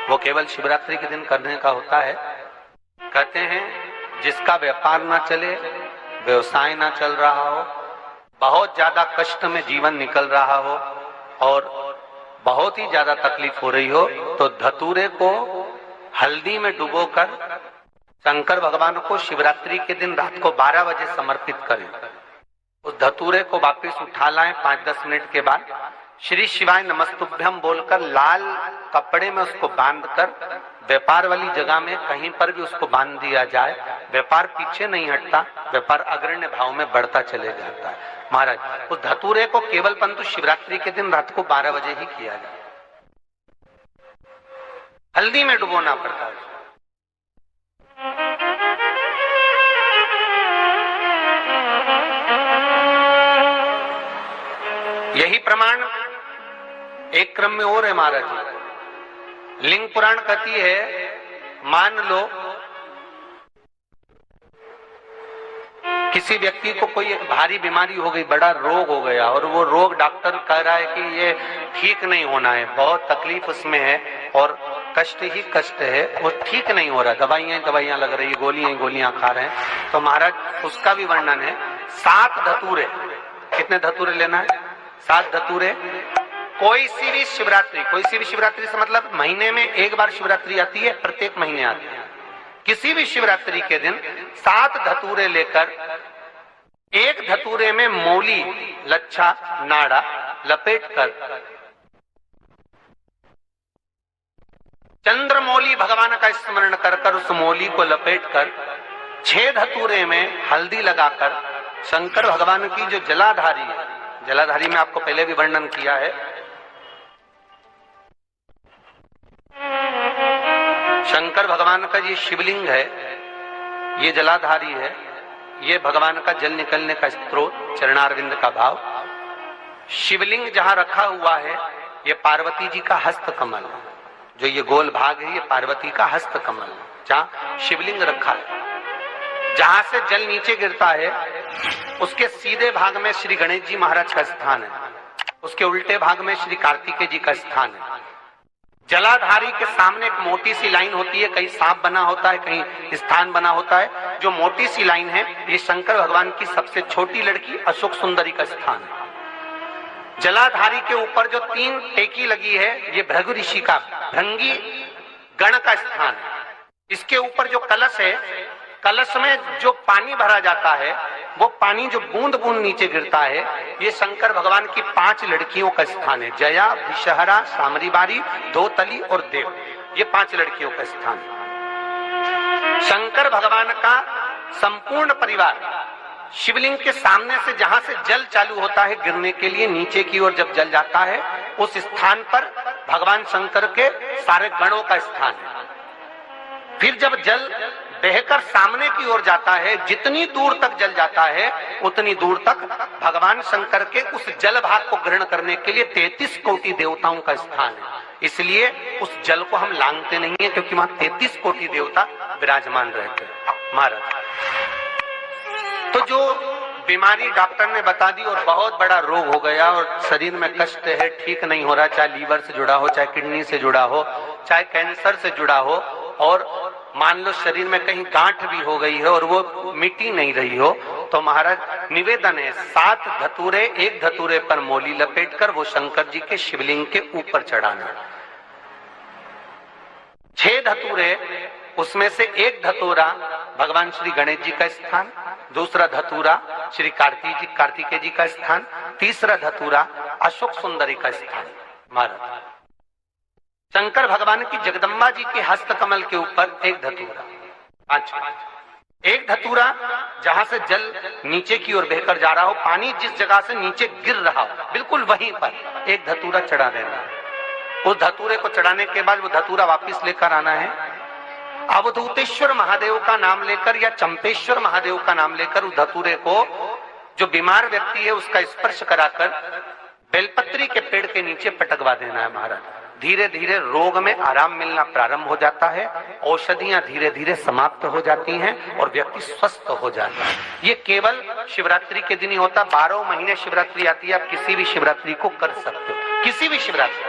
वो केवल शिवरात्रि के दिन करने का होता है। कहते हैं जिसका व्यापार ना चले, व्यवसाय ना चल रहा हो, बहुत ज्यादा कष्ट में जीवन निकल रहा हो और बहुत ही ज्यादा तकलीफ हो रही हो, तो धतूरे को हल्दी में डुबोकर शंकर भगवान को शिवरात्रि के दिन रात को 12 बजे समर्पित करें। उस धतूरे को वापस उठा लाएं 5-10 मिनट के बाद, श्री शिवाय नमस्तुभ्यम बोलकर लाल कपड़े में उसको बांधकर व्यापार वाली जगह में कहीं पर भी उसको बांध दिया जाए। व्यापार पीछे नहीं हटता, व्यापार अग्रण्य भाव में बढ़ता चले जाता है। महाराज उस धतूरे को केवल परंतु शिवरात्रि के दिन रात को 12 बजे ही किया जाए, हल्दी में डुबोना पड़ता है। यही प्रमाण एक क्रम में और है महाराज जी। लिंग पुराण कहती है, मान लो किसी व्यक्ति को कोई एक भारी बीमारी हो गई, बड़ा रोग हो गया और वो रोग डॉक्टर कह रहा है कि ये ठीक नहीं होना है, बहुत तकलीफ उसमें है और कष्ट ही कष्ट है, वो ठीक नहीं हो रहा, दवाइयां लग रही, गोलियां खा रहे हैं। तो महाराज उसका भी वर्णन है। 7 धतूरे, कितने धतूरे लेना है? 7 धतूरे। कोई सी भी शिवरात्रि से मतलब महीने में एक बार शिवरात्रि आती है, प्रत्येक महीने आती है। किसी भी शिवरात्रि के दिन 7 धतूरे लेकर एक धतूरे में मौली, लच्छा, नाड़ा लपेटकर चंद्रमौली भगवान का स्मरण कर उस मौली को लपेटकर 6 धतूरे में हल्दी लगाकर शंकर भगवान की जो जलाधारी है, जलाधारी में आपको पहले भी वर्णन किया है, शंकर भगवान का ये शिवलिंग है, ये जलाधारी है, ये भगवान का जल निकलने का स्रोत, चरणारविंद का भाव। शिवलिंग जहां रखा हुआ है ये पार्वती जी का हस्त कमल, जो ये गोल भाग है ये पार्वती का हस्त कमल, जहां शिवलिंग रखा है। जहां से जल नीचे गिरता है उसके सीधे भाग में श्री गणेश जी महाराज का स्थान है, उसके उल्टे भाग में श्री कार्तिकेय जी का स्थान है। जलाधारी के सामने एक मोटी सी लाइन होती है, कहीं सांप बना होता है, कहीं स्थान बना होता है। जो मोटी सी लाइन है ये शंकर भगवान की सबसे छोटी लड़की अशोक सुंदरी का स्थान है। जलाधारी के ऊपर जो 3 टेकी लगी है ये भृगु ऋषि का, भृंगी गण का स्थान है। इसके ऊपर जो कलश है, कलश में जो पानी भरा जाता है वो पानी जो बूंद बूंद नीचे गिरता है ये शंकर भगवान की 5 लड़कियों का स्थान है। जया, विषहरा, सामरीबारी, धोतली और देव, ये 5 लड़कियों का स्थान है। शंकर भगवान का संपूर्ण परिवार शिवलिंग के सामने से जहां से जल चालू होता है गिरने के लिए नीचे की ओर जब जल जाता है उस स्थान पर भगवान शंकर के सारे गणों का स्थान है। फिर जब जल बहकर सामने की ओर जाता है, जितनी दूर तक जल जाता है उतनी दूर तक भगवान शंकर के उस जल भाग को ग्रहण करने के लिए 33 कोटि देवताओं का स्थान है। इसलिए उस जल को हम लांघते नहीं है क्योंकि वहां 33 कोटि देवता विराजमान रहते हैं। महाराज तो जो बीमारी डॉक्टर ने बता दी और बहुत बड़ा रोग हो गया और शरीर में कष्ट है, ठीक नहीं हो रहा, चाहे लीवर से जुड़ा हो, चाहे किडनी से जुड़ा हो, चाहे कैंसर से जुड़ा हो, और मान लो शरीर में कहीं गांठ भी हो गई है और वो मिटी नहीं रही हो, तो महाराज निवेदन है 7 धतूरे, एक धतूरे पर मौली लपेटकर वो शंकर जी के शिवलिंग के ऊपर चढ़ाना। 6 धतूरे, उसमें से एक धतूरा भगवान श्री गणेश जी का स्थान, दूसरा धतूरा श्री कार्तिकेय जी का स्थान, तीसरा धतूरा अशोक सुंदरी का स्थान। महाराज शंकर भगवान की जगदम्बा जी के हस्त कमल के ऊपर एक धतूरा, एक धतूरा जहां से जल नीचे की ओर बहकर जा रहा हो, पानी जिस जगह से नीचे गिर रहा हो बिल्कुल वहीं पर एक धतूरा चढ़ा देना है। उस धतूरे को चढ़ाने के बाद वो धतूरा वापस लेकर आना है। अवधूतेश्वर महादेव का नाम लेकर या चंपेश्वर महादेव का नाम लेकर उस धतूरे को जो बीमार व्यक्ति है उसका स्पर्श कराकर बेलपत्री के पेड़ के नीचे पटकवा देना है। महाराज धीरे धीरे रोग में आराम मिलना प्रारंभ हो जाता है, औषधियां धीरे धीरे समाप्त हो जाती हैं और व्यक्ति स्वस्थ हो जाता है। ये केवल शिवरात्रि के दिन ही होता, 12 महीने शिवरात्रि आती है, आप किसी भी शिवरात्रि को कर सकते हो, किसी भी शिवरात्रि।